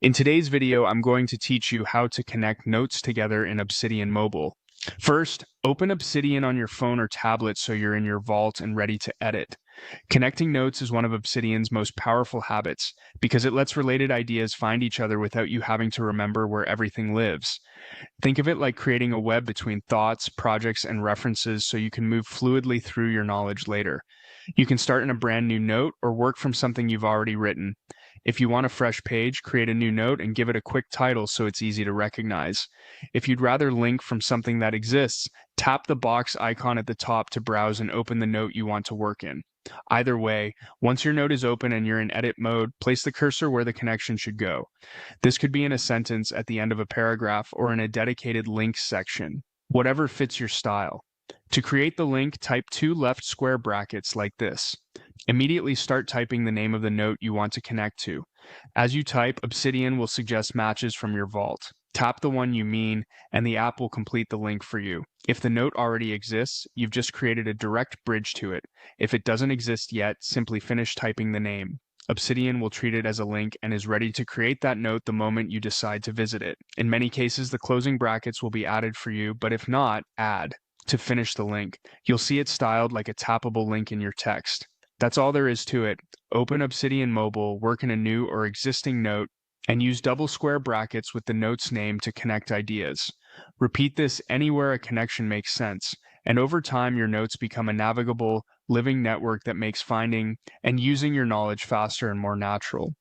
In today's video, I'm going to teach you how to connect notes together in Obsidian Mobile. First, open Obsidian on your phone or tablet so you're in your vault and ready to edit. Connecting notes is one of Obsidian's most powerful habits because it lets related ideas find each other without you having to remember where everything lives. Think of it like creating a web between thoughts, projects, and references so you can move fluidly through your knowledge later. You can start in a brand new note or work from something you've already written. If you want a fresh page, create a new note and give it a quick title so it's easy to recognize. If you'd rather link from something that exists, tap the box icon at the top to browse and open the note you want to work in. Either way, once your note is open and you're in edit mode, place the cursor where the connection should go. This could be in a sentence at the end of a paragraph or in a dedicated links section, whatever fits your style. To create the link, type two left square brackets like this. Immediately start typing the name of the note you want to connect to. As you type, Obsidian will suggest matches from your vault. Tap the one you mean, and the app will complete the link for you. If the note already exists, you've just created a direct bridge to it. If it doesn't exist yet, simply finish typing the name. Obsidian will treat it as a link and is ready to create that note the moment you decide to visit it. In many cases, the closing brackets will be added for you, but if not, add to finish the link. You'll see it styled like a tappable link in your text. That's all there is to it. Open Obsidian Mobile, work in a new or existing note, and use double square brackets with the note's name to connect ideas. Repeat this anywhere a connection makes sense, and over time your notes become a navigable, living network that makes finding and using your knowledge faster and more natural.